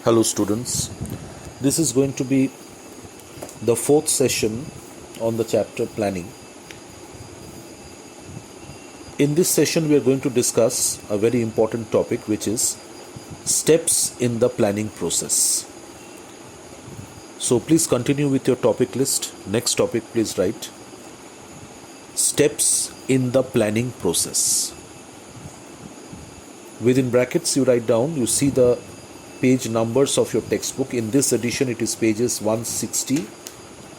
Hello students, this is going to be the fourth session on the chapter planning. In this session we are going to discuss a very important topic, which is steps in the planning process. So please continue with your topic list. Next topic, please write steps in the planning process. Within brackets you write down, you see the page numbers of your textbook. In this edition it is pages 160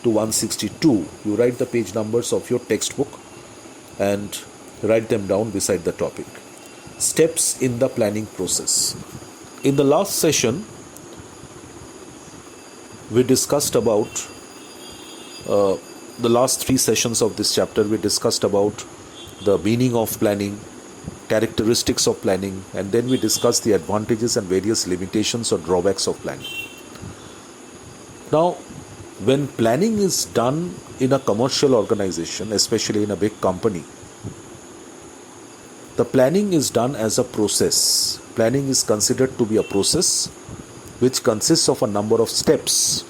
to 162. You write the page numbers of your textbook and write them down beside the topic. Steps in the planning process. In the last session we discussed about the last three sessions of this chapter. We discussed about the meaning of planning, characteristics of planning, and then we discussed the advantages and various limitations or drawbacks of planning. Now, when planning is done in a commercial organization, especially in a big company, the planning is done as a process. Planning is considered to be a process which consists of a number of steps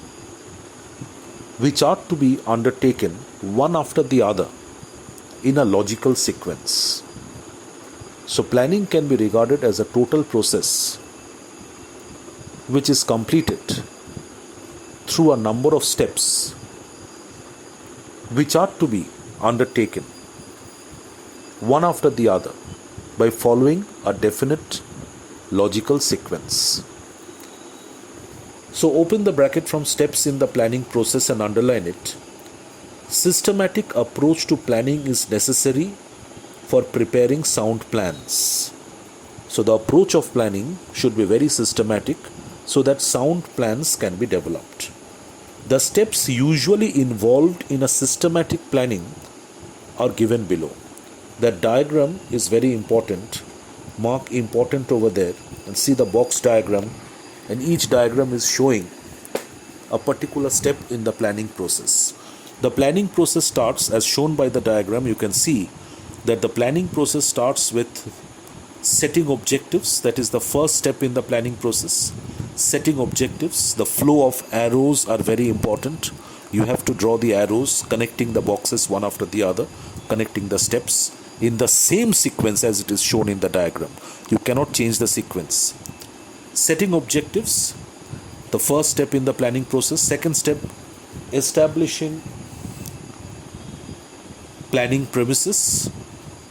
which are to be undertaken one after the other in a logical sequence. So planning can be regarded as a total process which is completed through a number of steps which are to be undertaken one after the other by following a definite logical sequence. So open the bracket from steps in the planning process and underline it. Systematic approach to planning is necessary for preparing sound plans. So the approach of planning should be very systematic so that sound plans can be developed. The steps usually involved in a systematic planning are given below. That diagram is very important. Mark important over there and see the box diagram, and each diagram is showing a particular step in the planning process. The planning process starts as shown by the diagram. You can see that the planning process starts with setting objectives. That is the first step in the planning process. Setting objectives. The flow of arrows are very important. You have to draw the arrows, connecting the boxes one after the other, connecting the steps in the same sequence as it is shown in the diagram. You cannot change the sequence. Setting objectives, the first step in the planning process. Second step, establishing planning premises.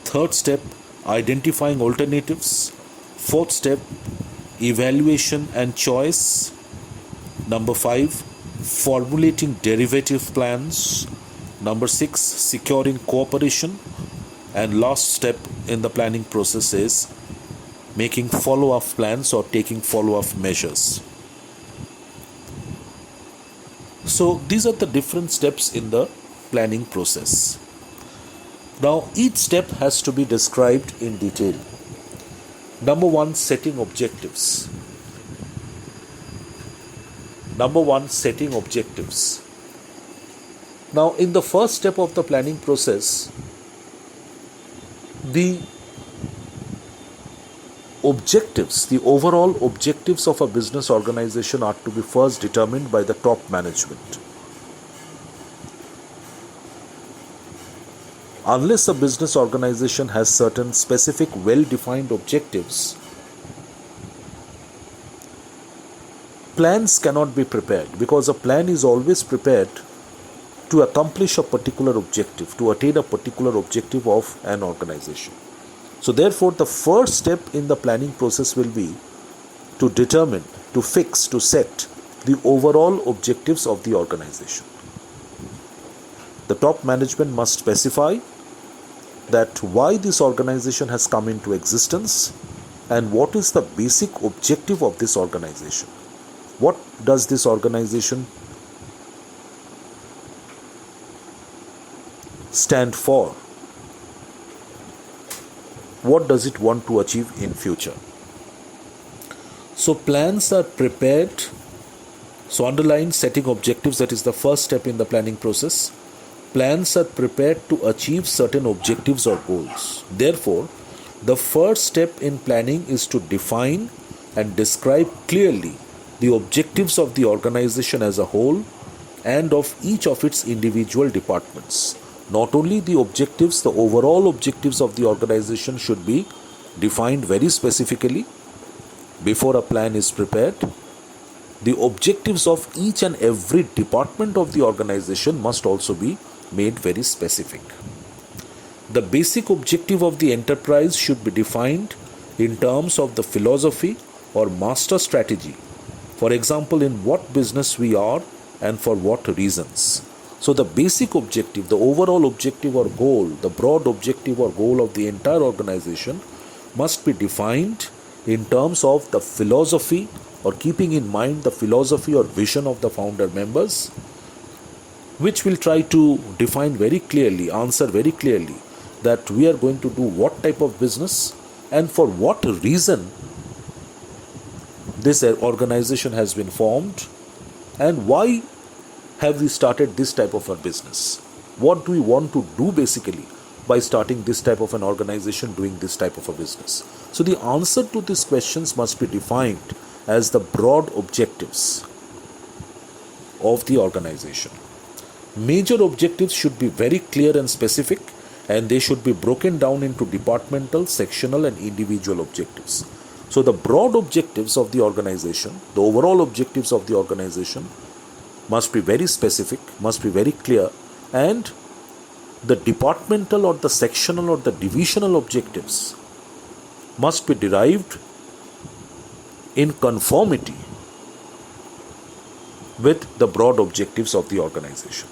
Third step, identifying alternatives. Fourth step, evaluation and choice. Number 5, formulating derivative plans. Number 6, securing cooperation. And last step in the planning process is making follow-up plans or taking follow-up measures. So these are the different steps in the planning process. Now each step has to be described in detail. Number 1, setting objectives. Number 1, setting objectives. Now in the first step of the planning process, the objectives, the overall objectives of a business organization are to be first determined by the top management. Unless a business organization has certain specific well-defined objectives, plans cannot be prepared, because a plan is always prepared to accomplish a particular objective, to attain a particular objective of an organization. So therefore, the first step in the planning process will be to determine, to fix, to set the overall objectives of the organization. The top management must specify that why this organization has come into existence and what is the basic objective of this organization. What does this organization stand for? What does it want to achieve in future? So plans are prepared. So underline setting objectives. That is the first step in the planning process. Plans are prepared to achieve certain objectives or goals. Therefore, the first step in planning is to define and describe clearly the objectives of the organization as a whole and of each of its individual departments. Not only the objectives, the overall objectives of the organization should be defined very specifically before a plan is prepared. The objectives of each and every department of the organization must also be made very specific. The basic objective of the enterprise should be defined in terms of the philosophy or master strategy. For example, in what business we are and for what reasons. So the basic objective, the overall objective or goal, the broad objective or goal of the entire organization must be defined in terms of the philosophy, or keeping in mind the philosophy or vision of the founder members, which will try to define very clearly, answer very clearly that we are going to do what type of business and for what reason this organization has been formed, and why have we started this type of a business. What do we want to do basically by starting this type of an organization doing this type of a business? So the answer to these questions must be defined as the broad objectives of the organization. Major objectives should be very clear and specific, and they should be broken down into departmental, sectional and individual objectives. So the broad objectives of the organization, the overall objectives of the organization must be very specific, must be very clear, and the departmental or the sectional or the divisional objectives must be derived in conformity with the broad objectives of the organization.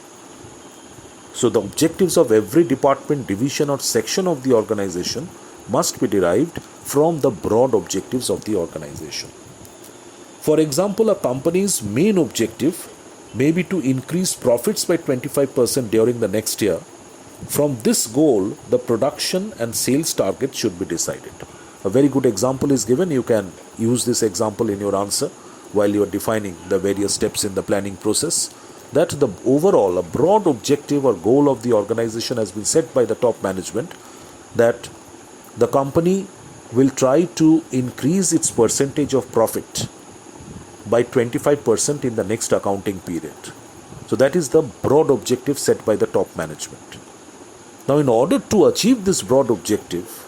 So the objectives of every department, division or section of the organization must be derived from the broad objectives of the organization. For example, a company's main objective may be to increase profits by 25% during the next year. From this goal, the production and sales target should be decided. A very good example is given. You can use this example in your answer while you are defining the various steps in the planning process. That the overall, a broad objective or goal of the organization has been set by the top management, that the company will try to increase its percentage of profit by 25% in the next accounting period. So that is the broad objective set by the top management. Now, in order to achieve this broad objective,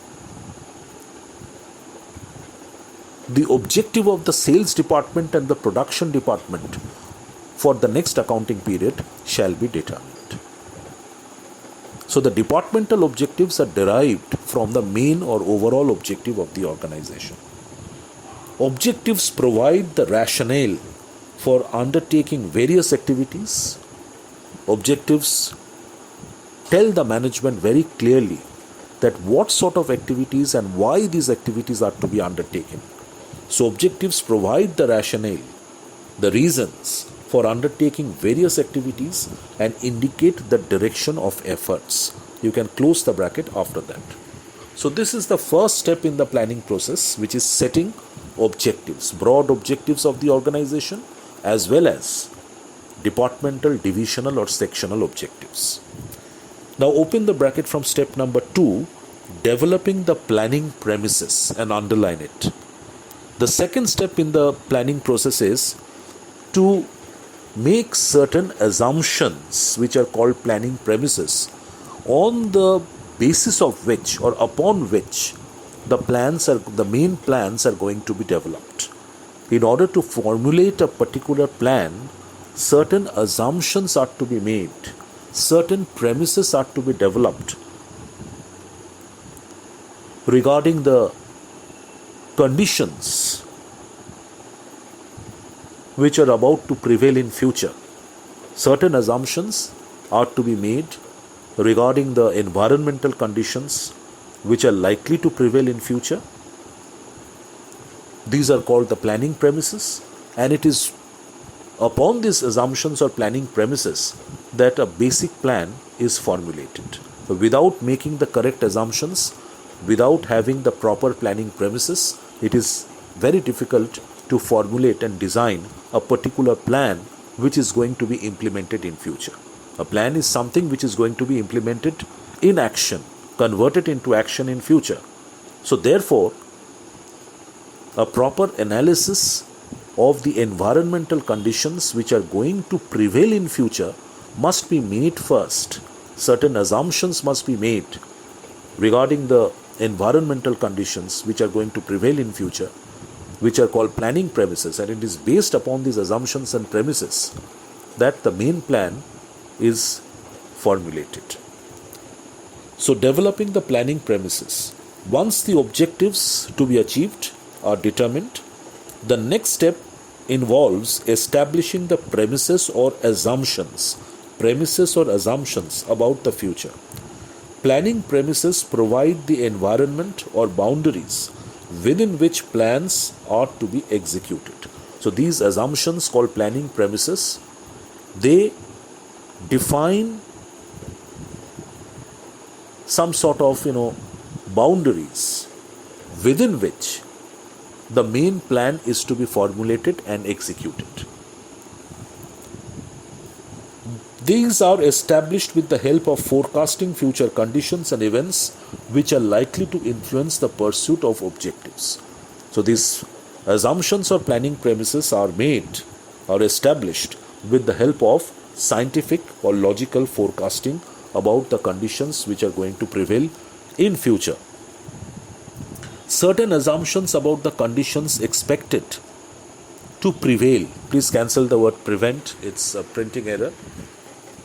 the objective of the sales department and the production department for the next accounting period shall be determined. So the departmental objectives are derived from the main or overall objective of the organization. Objectives provide the rationale for undertaking various activities. Objectives tell the management very clearly that what sort of activities and why these activities are to be undertaken. So objectives provide the rationale, the reasons for undertaking various activities and indicate the direction of efforts. You can close the bracket after that. So this is the first step in the planning process, which is setting objectives, broad objectives of the organization, as well as departmental, divisional or sectional objectives. Now open the bracket from step number 2, developing the planning premises, and underline it. The second step in the planning process is to make certain assumptions, which are called planning premises, on the basis of which or upon which the main plans are going to be developed. In order to formulate a particular plan, certain assumptions are to be made, certain premises are to be developed regarding the conditions which are about to prevail in future. Certain assumptions are to be made regarding the environmental conditions which are likely to prevail in future. These are called the planning premises, and it is upon these assumptions or planning premises that a basic plan is formulated. Without making the correct assumptions, without having the proper planning premises, it is very difficult to formulate and design a particular plan which is going to be implemented in future. A plan is something which is going to be implemented in action, converted into action in future. So therefore, a proper analysis of the environmental conditions which are going to prevail in future must be made first. Certain assumptions must be made regarding the environmental conditions which are going to prevail in future, which are called planning premises, and it is based upon these assumptions and premises that the main plan is formulated. So developing the planning premises. Once the objectives to be achieved are determined, the next step involves establishing the premises or assumptions about the future. Planning premises provide the environment or boundaries within which plans are to be executed. So these assumptions called planning premises, they define some sort of boundaries within which the main plan is to be formulated and executed. These are established with the help of forecasting future conditions and events which are likely to influence the pursuit of objectives. So these assumptions or planning premises are established with the help of scientific or logical forecasting about the conditions which are going to prevail in future. Certain assumptions about the conditions expected to prevail. Please cancel the word prevent, it's a printing error.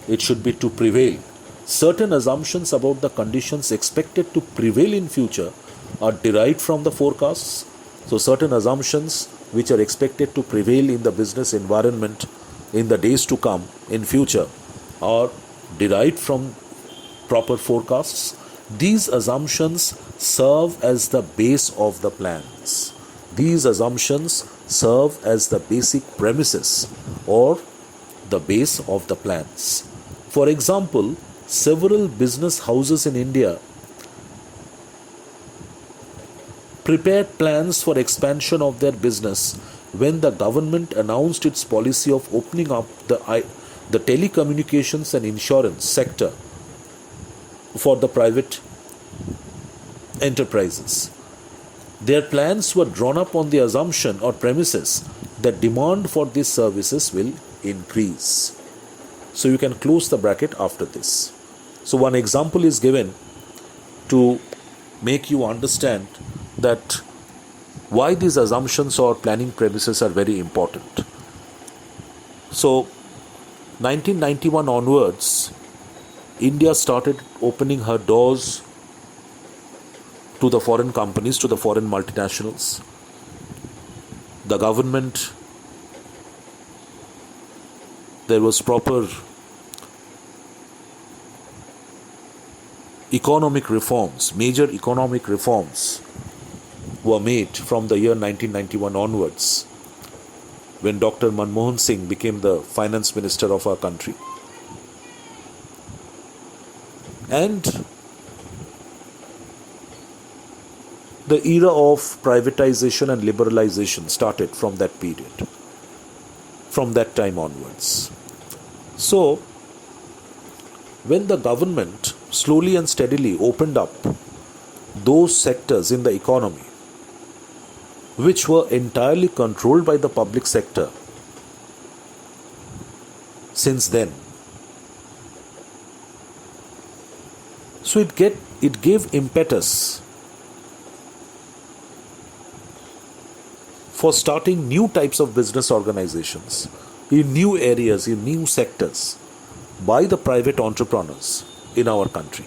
It should be to prevail. Certain assumptions about the conditions expected to prevail in future are derived from the forecasts. So certain assumptions which are expected to prevail in the business environment in the days to come in future are derived from proper forecasts. These assumptions serve as the base of the plans. These assumptions serve as the basic premises or the base of the plans. For example, several business houses in India prepared plans for expansion of their business when the government announced its policy of opening up the telecommunications and insurance sector for the private enterprises. Their plans were drawn up on the assumption or premises that demand for these services will increase. So you can close the bracket after this. So one example is given to make you understand that why these assumptions or planning premises are very important. So 1991 onwards, India started opening her doors to the foreign companies, to the foreign multinationals. The government, there was proper economic reforms, major economic reforms were made from the year 1991 onwards, when Dr. Manmohan Singh became the finance minister of our country. And the era of privatization and liberalization started from that period, from that time onwards. So, when the government slowly and steadily opened up those sectors in the economy which were entirely controlled by the public sector since then, so it gave impetus for starting new types of business organizations in new areas, in new sectors by the private entrepreneurs in our country.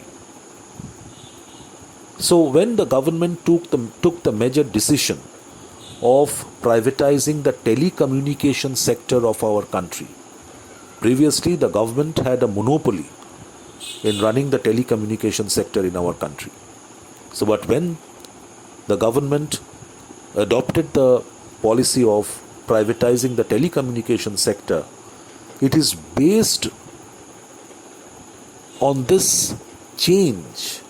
So when the government took the major decision of privatizing the telecommunication sector of our country, previously the government had a monopoly in running the telecommunication sector in our country. So but when the government adopted the policy of privatizing the telecommunication sector, it is based on this change,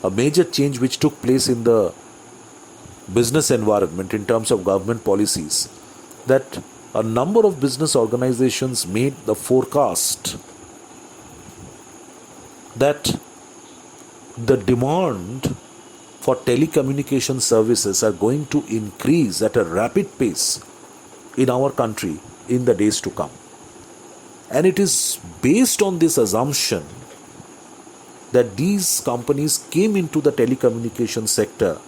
a major change which took place in the business environment in terms of government policies, that a number of business organizations made the forecast that the demand for telecommunication services are going to increase at a rapid pace in our country in the days to come. And it is based on this assumption that these companies came into the telecommunication sector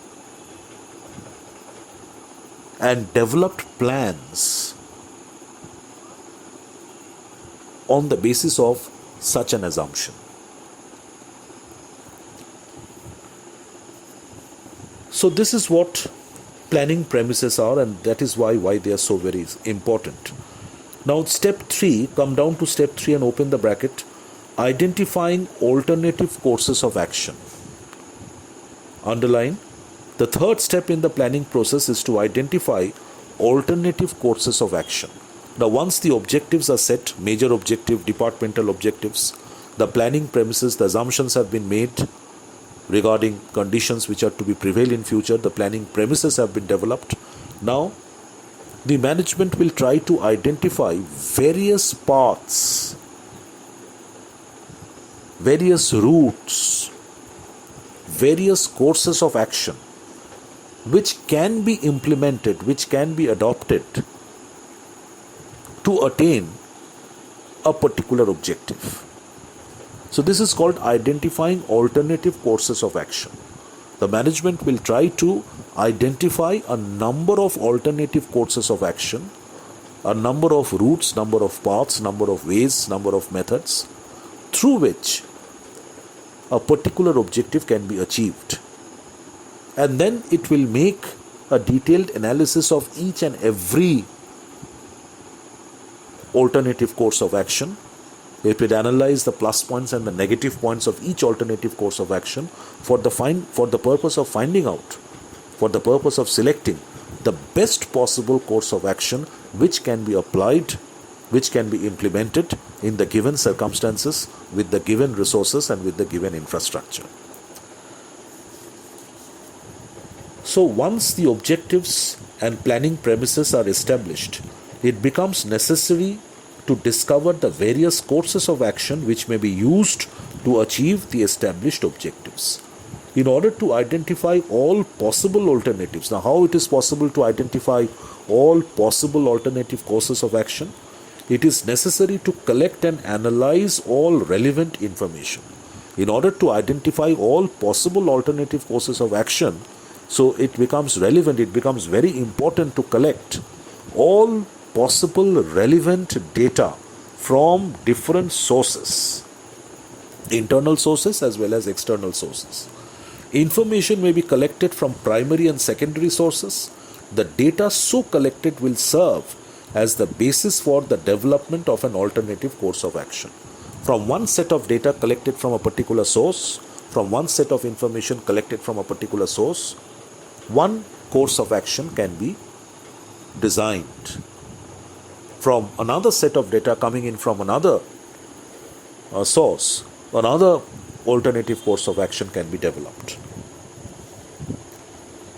and developed plans on the basis of such an assumption. So this is what planning premises are, and that is why they are so very important. Now step 3, come down to step 3 and open the bracket, identifying alternative courses of action. Underline, the third step in the planning process is to identify alternative courses of action. Now once the objectives are set, major objective, departmental objectives, the planning premises, the assumptions have been made regarding conditions which are to be prevail in future, the planning premises have been developed. Now the management will try to identify various paths, various routes, various courses of action which can be implemented, which can be adopted to attain a particular objective. So this is called identifying alternative courses of action. The management will try to identify a number of alternative courses of action, a number of routes, number of paths, number of ways, number of methods through which a particular objective can be achieved. And then it will make a detailed analysis of each and every alternative course of action. It will analyze the plus points and the negative points of each alternative course of action for the purpose of finding out, for the purpose of selecting the best possible course of action which can be applied, which can be implemented in the given circumstances, with the given resources and with the given infrastructure. So once the objectives and planning premises are established, it becomes necessary to discover the various courses of action which may be used to achieve the established objectives. In order to identify all possible alternatives, now how it is possible to identify all possible alternative courses of action? It is necessary to collect and analyze all relevant information. In order to identify all possible alternative courses of action, so it becomes relevant, it becomes very important to collect all possible relevant data from different sources, internal sources as well as external sources. Information may be collected from primary and secondary sources. The data so collected will serve as the basis for the development of an alternative course of action. From one set of data collected from a particular source, from one set of information collected from a particular source, one course of action can be designed. From another set of data coming in from another source, another alternative course of action can be developed.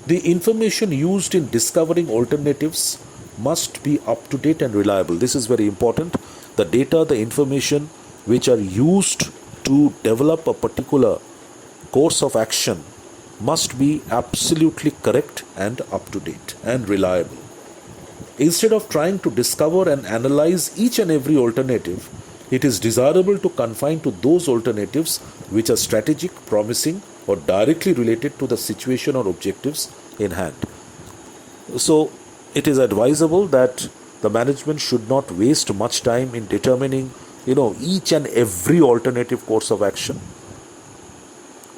The information used in discovering alternatives must be up to date and reliable. This is very important. The data, the information which are used to develop a particular course of action must be absolutely correct and up to date and reliable. Instead of trying to discover and analyze each and every alternative, it is desirable to confine to those alternatives which are strategic, promising, or directly related to the situation or objectives in hand. So, it is advisable that the management should not waste much time in determining, each and every alternative course of action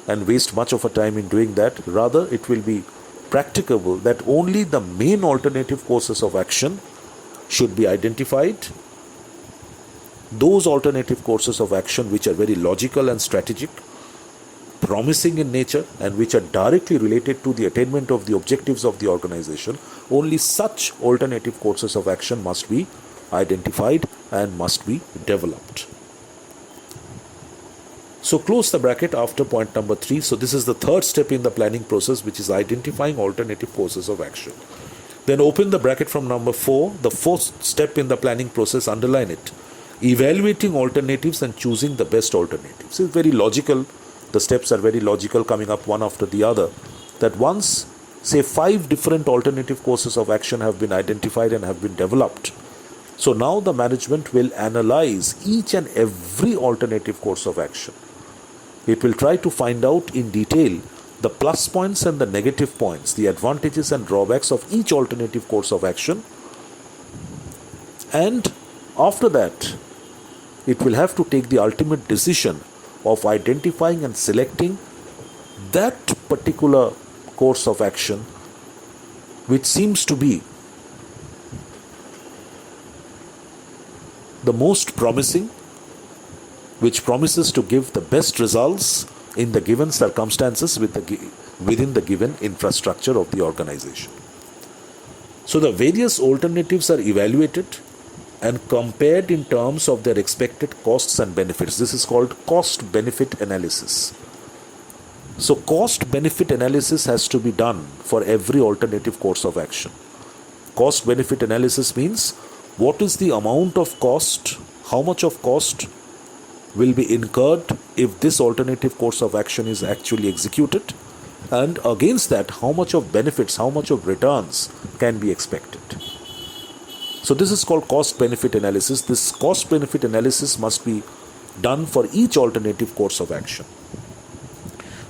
and waste much of a time in doing that. Rather, it will be practicable that only the main alternative courses of action should be identified. Those alternative courses of action which are very logical and strategic, promising in nature, and which are directly related to the attainment of the objectives of the organization, only such alternative courses of action must be identified and must be developed. So close the bracket after point number 3. So this is the third step in the planning process, which is identifying alternative courses of action. Then open the bracket from number 4. The fourth step in the planning process, underline it. Evaluating alternatives and choosing the best alternatives. It's very logical. The steps are very logical, coming up one after the other. That once say 5 different alternative courses of action have been identified and have been developed. So now the management will analyze each and every alternative course of action. It will try to find out in detail the plus points and the negative points, the advantages and drawbacks of each alternative course of action. And after that, it will have to take the ultimate decision of identifying and selecting that particular course of action which seems to be the most promising, which promises to give the best results in the given circumstances within the given infrastructure of the organization. So the various alternatives are evaluated and compared in terms of their expected costs and benefits. This is called cost-benefit analysis. So cost-benefit analysis has to be done for every alternative course of action. Cost-benefit analysis means what is the amount of cost, how much of cost will be incurred if this alternative course of action is actually executed, and against that how much of benefits, how much of returns can be expected. So this is called cost-benefit analysis. This cost-benefit analysis must be done for each alternative course of action.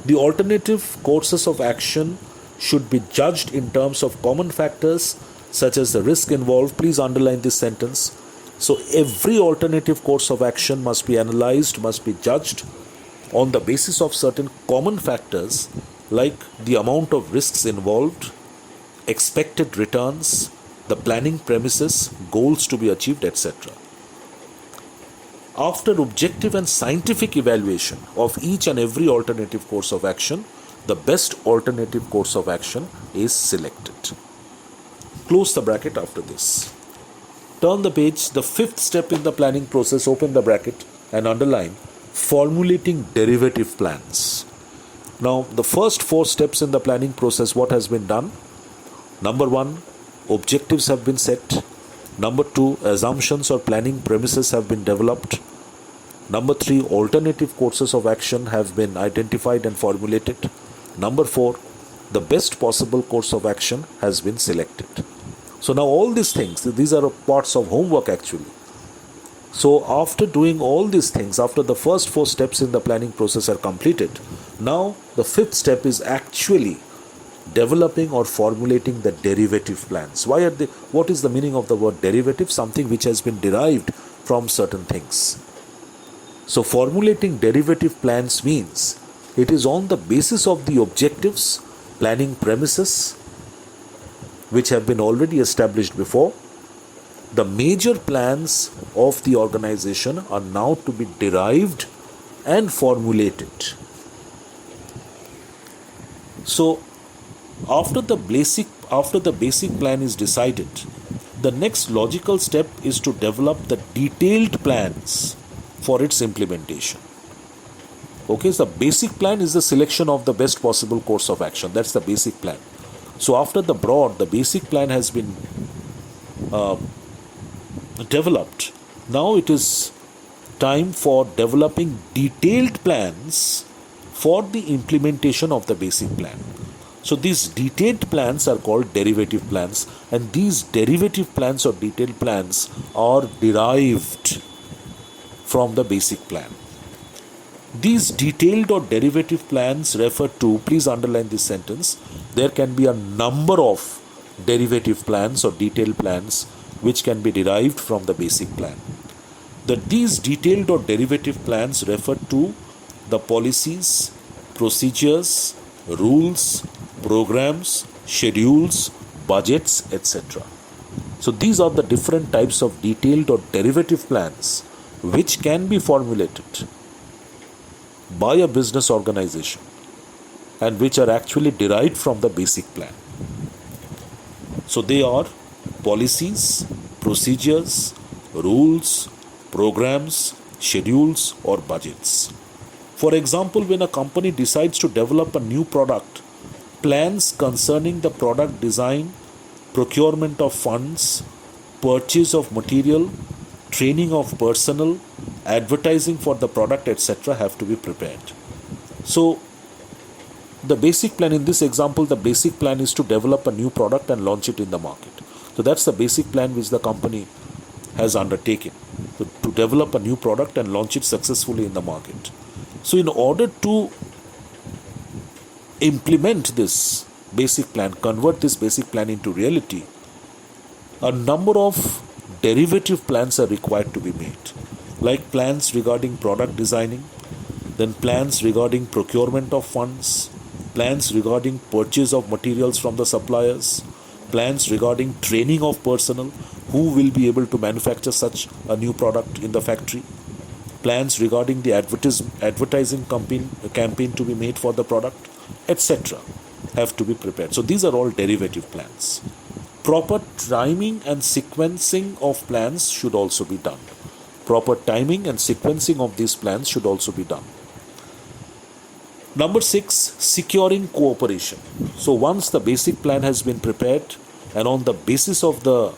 The alternative courses of action should be judged in terms of common factors such as the risk involved. Please underline this sentence. So every alternative course of action must be analyzed, must be judged on the basis of certain common factors like the amount of risks involved, expected returns, the planning premises, goals to be achieved, etc. After objective and scientific evaluation of each and every alternative course of action, the best alternative course of action is selected. Close the bracket after this. Turn the page. The fifth step in the planning process, open the bracket and underline formulating derivative plans. Now, the first 4 steps in the planning process, what has been done? Number 1, objectives have been set. Number 2, assumptions or planning premises have been developed. Number 3, alternative courses of action have been identified and formulated. Number 4, the best possible course of action has been selected. So now all these things, these are parts of homework actually. So after doing all these things, after the first 4 steps in the planning process are completed, now the 5th step is actually developing or formulating the derivative plans. What is the meaning of the word derivative? Something which has been derived from certain things. So formulating derivative plans means it is on the basis of the objectives, planning premises, which have been already established before. The major plans of the organization are now to be derived and formulated. So after the basic plan is decided, the next logical step is to develop the detailed plans for its implementation. Okay, so the basic plan is the selection of the best possible course of action. That's the basic plan. So after the basic plan has been developed, now it is time for developing detailed plans for the implementation of the basic plan. So these detailed plans are called derivative plans, and these derivative plans or detailed plans are derived from the basic plan. These detailed or derivative plans refer to, please underline this sentence, there can be a number of derivative plans or detailed plans which can be derived from the basic plan. These detailed or derivative plans refer to the policies, procedures, rules, programs, schedules, budgets, etc. So these are the different types of detailed or derivative plans which can be formulated by a business organization and which are actually derived from the basic plan. So they are policies, procedures, rules, programs, schedules or budgets. For example, when a company decides to develop a new product, plans concerning the product design, procurement of funds, purchase of material, training of personnel, advertising for the product, etc. have to be prepared. So the basic plan, in this example, the basic plan is to develop a new product and launch it in the market. So that's the basic plan which the company has undertaken, to develop a new product and launch it successfully in the market. So in order to implement this basic plan, convert this basic plan into reality, a number of derivative plans are required to be made, like plans regarding product designing, then plans regarding procurement of funds, plans regarding purchase of materials from the suppliers, plans regarding training of personnel who will be able to manufacture such a new product in the factory, plans regarding the advertising campaign to be made for the product, etc. have to be prepared. So these are all derivative plans. Proper timing and sequencing of plans should also be done. Proper timing and sequencing of these plans should also be done. Number 6, securing cooperation. So once the basic plan has been prepared, and on the basis of the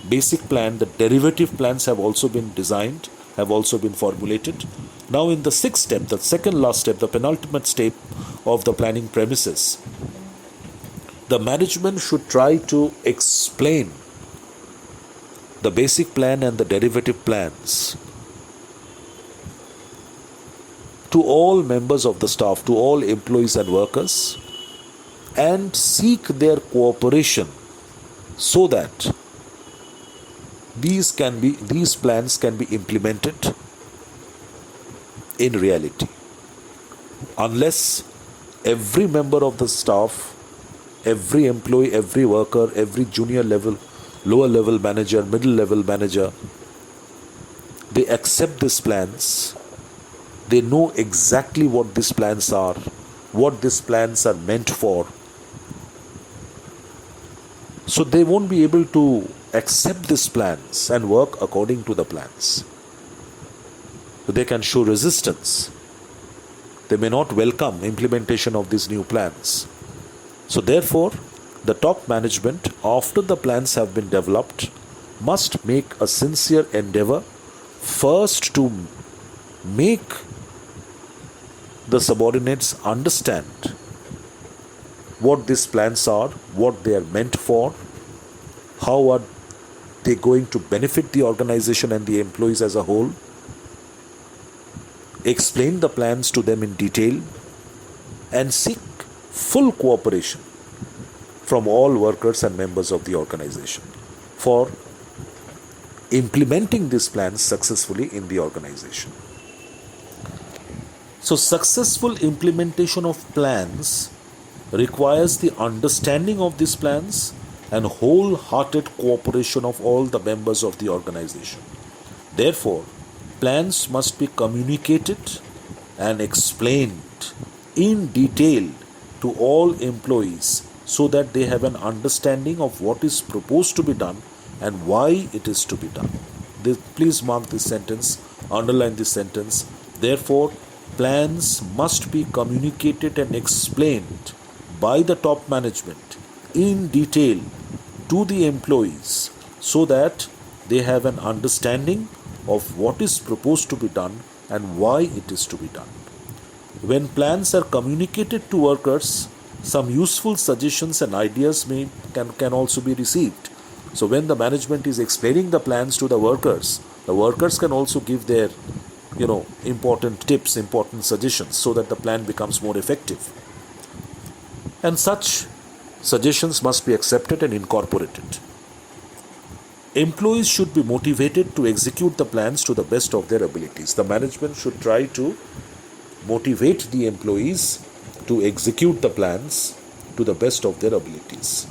basic plan, the derivative plans have also been designed, have also been formulated. Now in the 6th step, the second last step, the penultimate step of the planning premises, the management should try to explain the basic plan and the derivative plans to all members of the staff, to all employees and workers, and seek their cooperation so that these plans can be implemented in reality. Unless every member of the staff, every employee, every worker, every junior level, lower level manager, middle level manager, they accept these plans, they know exactly what these plans are, what these plans are meant for, so they won't be able to accept these plans and work according to the plans. So they can show resistance. They may not welcome implementation of these new plans. So therefore, the top management, after the plans have been developed, must make a sincere endeavor first to make the subordinates understand what these plans are, what they are meant for, how are they going to benefit the organization and the employees as a whole, explain the plans to them in detail, and seek full cooperation from all workers and members of the organization for implementing these plans successfully in the organization. So successful implementation of plans requires the understanding of these plans and wholehearted cooperation of all the members of the organization. Therefore, plans must be communicated and explained in detail to all employees so that they have an understanding of what is proposed to be done and why it is to be done. Please mark this sentence, underline this sentence. Therefore, plans must be communicated and explained by the top management in detail to the employees so that they have an understanding of what is proposed to be done and why it is to be done. When plans are communicated to workers, some useful suggestions and ideas can also be received. So when the management is explaining the plans to the workers can also give their important tips, important suggestions so that the plan becomes more effective. And such suggestions must be accepted and incorporated. Employees should be motivated to execute the plans to the best of their abilities. The management should try to motivate the employees to execute the plans to the best of their abilities.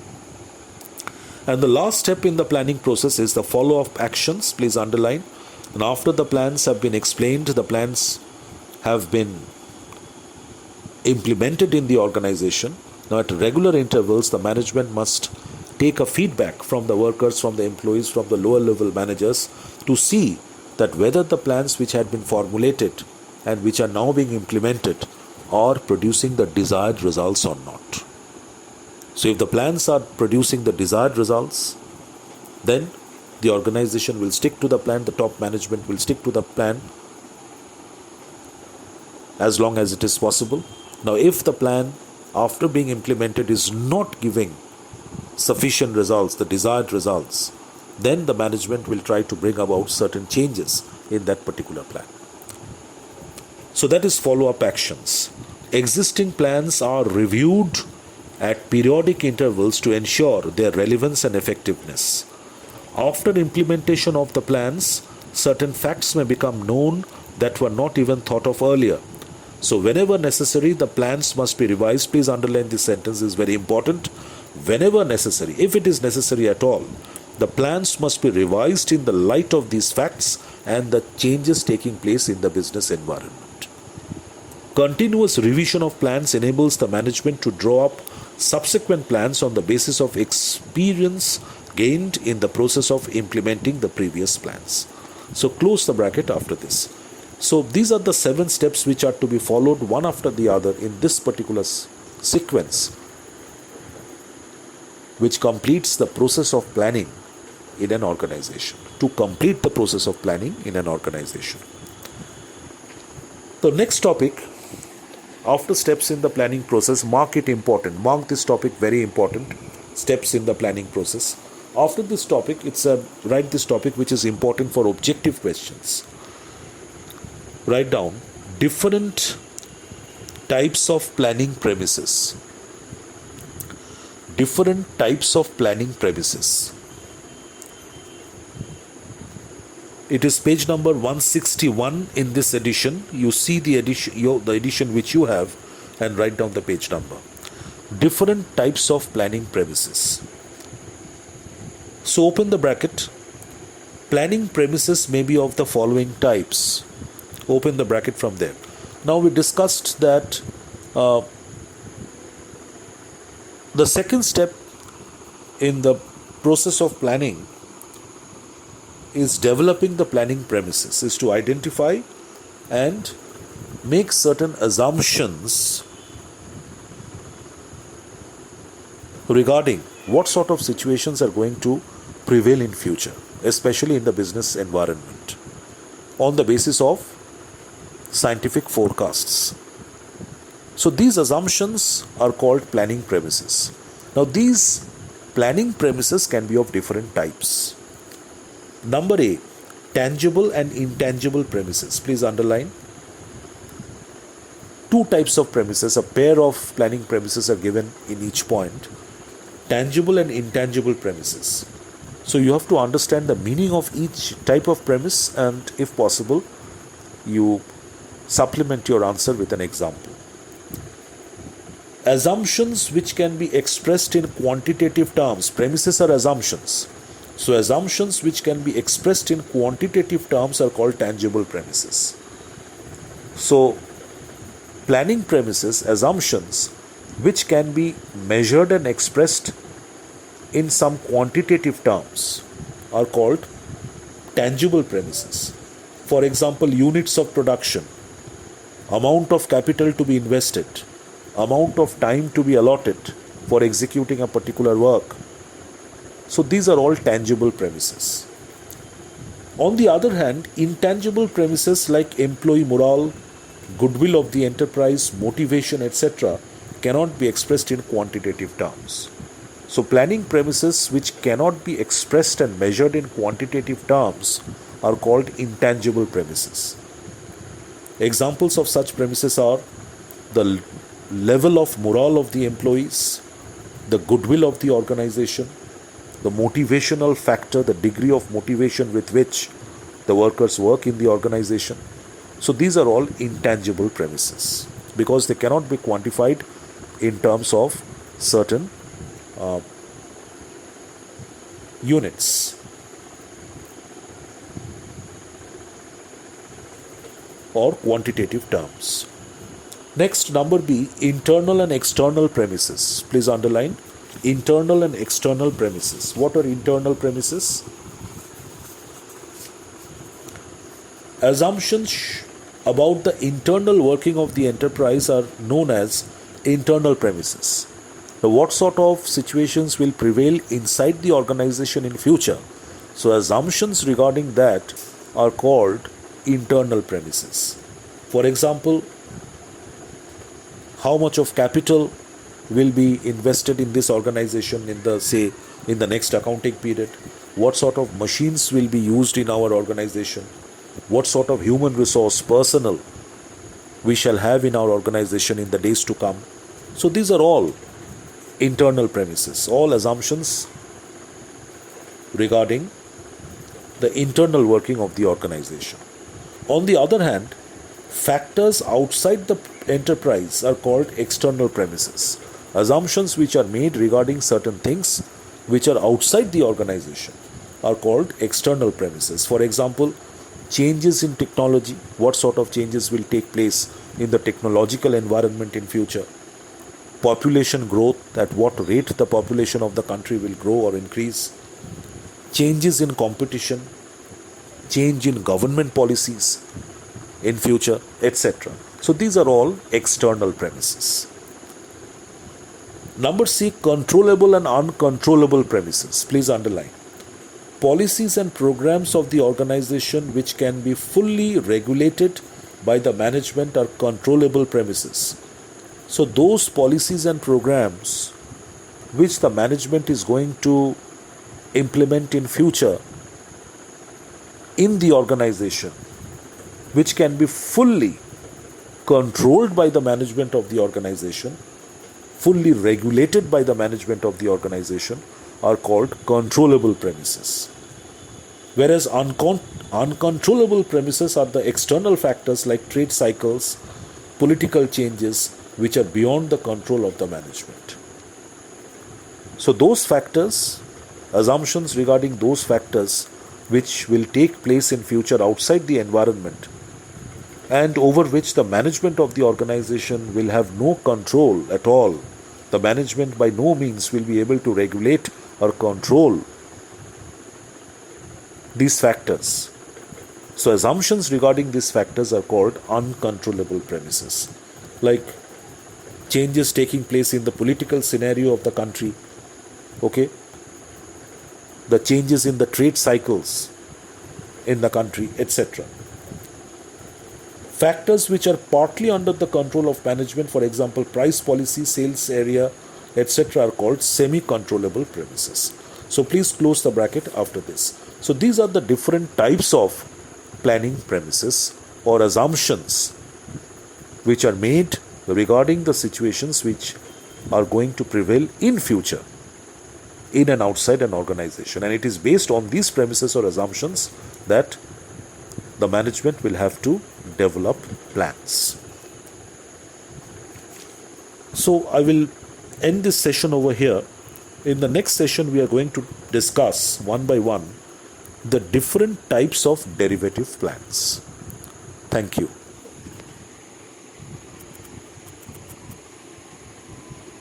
And the last step in the planning process is the follow-up actions. Please underline. And after the plans have been explained, the plans have been implemented in the organization. Now at regular intervals, the management must take a feedback from the workers, from the employees, from the lower level managers to see that whether the plans which had been formulated and which are now being implemented are producing the desired results or not. So if the plans are producing the desired results, then the organization will stick to the plan, the top management will stick to the plan as long as it is possible. Now, if the plan after being implemented is not giving sufficient results, the desired results, then the management will try to bring about certain changes in that particular plan. So that is follow-up actions. Existing plans are reviewed at periodic intervals to ensure their relevance and effectiveness. After implementation of the plans, certain facts may become known that were not even thought of earlier. So whenever necessary, the plans must be revised. Please underline this sentence, is very important. Whenever necessary, if it is necessary at all, the plans must be revised in the light of these facts and the changes taking place in the business environment. Continuous revision of plans enables the management to draw up subsequent plans on the basis of experience gained in the process of implementing the previous plans. So close the bracket after this. So these are the 7 steps which are to be followed one after the other in this particular sequence, which completes the process of planning in an organization. To complete the process of planning in an organization. The next topic, after steps in the planning process, mark it important. Mark this topic very important. Steps in the planning process. After this topic, write this topic which is important for objective questions. Write down different types of planning premises. Different types of planning premises. It is page number 161 in this edition. You see the edition which you have and write down the page number. Different types of planning premises. So open the bracket. Planning premises may be of the following types. Open the bracket from there. Now we discussed that the second step in the process of planning is developing the planning premises, is to identify and make certain assumptions regarding what sort of situations are going to prevail in future, especially in the business environment, on the basis of scientific forecasts. So these assumptions are called planning premises. Now these planning premises can be of different types. Number A, tangible and intangible premises. Please underline. 2 types of premises, a pair of planning premises are given in each point. Tangible and intangible premises. So you have to understand the meaning of each type of premise, and if possible, you supplement your answer with an example. Assumptions which can be expressed in quantitative terms. Premises are assumptions. So assumptions which can be expressed in quantitative terms are called tangible premises. So planning premises, assumptions which can be measured and expressed in some quantitative terms are called tangible premises. For example, units of production, amount of capital to be invested, amount of time to be allotted for executing a particular work. So these are all tangible premises. On the other hand, intangible premises like employee morale, goodwill of the enterprise, motivation, etc. cannot be expressed in quantitative terms. So planning premises which cannot be expressed and measured in quantitative terms are called intangible premises. Examples of such premises are the level of morale of the employees, the goodwill of the organization, the motivational factor, the degree of motivation with which the workers work in the organization. So these are all intangible premises because they cannot be quantified in terms of certain units or quantitative terms. Next, number B, internal and external premises. Please underline internal and external premises. What are internal premises? Assumptions about the internal working of the enterprise are known as internal premises. Now, what sort of situations will prevail inside the organization in future? So assumptions regarding that are called internal premises. For example, how much of capital will be invested in this organization in the next accounting period, what sort of machines will be used in our organization, what sort of human resource personnel we shall have in our organization in the days to come. So these are all internal premises, all assumptions regarding the internal working of the organization. On the other hand, factors outside the enterprise are called external premises, assumptions which are made regarding certain things which are outside the organization are called external premises. For example, changes in technology, what sort of changes will take place in the technological environment in future, population growth, at what rate the population of the country will grow or increase, changes in competition, change in government policies in future, etc. So these are all external premises. Number C, controllable and uncontrollable premises. Please underline. Policies and programs of the organization which can be fully regulated by the management are controllable premises. So those policies and programs which the management is going to implement in future in the organization, which can be fully controlled by the management of the organization, fully regulated by the management of the organization, are called controllable premises. Whereas uncontrollable premises are the external factors like trade cycles, political changes, which are beyond the control of the management. So those factors, assumptions regarding those factors which will take place in future outside the environment and over which the management of the organization will have no control at all. The management by no means will be able to regulate or control these factors. So assumptions regarding these factors are called uncontrollable premises, like changes taking place in the political scenario of the country, okay, the changes in the trade cycles in the country, etc. Factors which are partly under the control of management, for example, price policy, sales area, etc., are called semi-controllable premises. So please close the bracket after this. So these are the different types of planning premises or assumptions which are made regarding the situations which are going to prevail in future in and outside an organization. And it is based on these premises or assumptions that the management will have to develop plans. So I will end this session over here. In the next session, we are going to discuss one by one the different types of derivative plans. Thank you.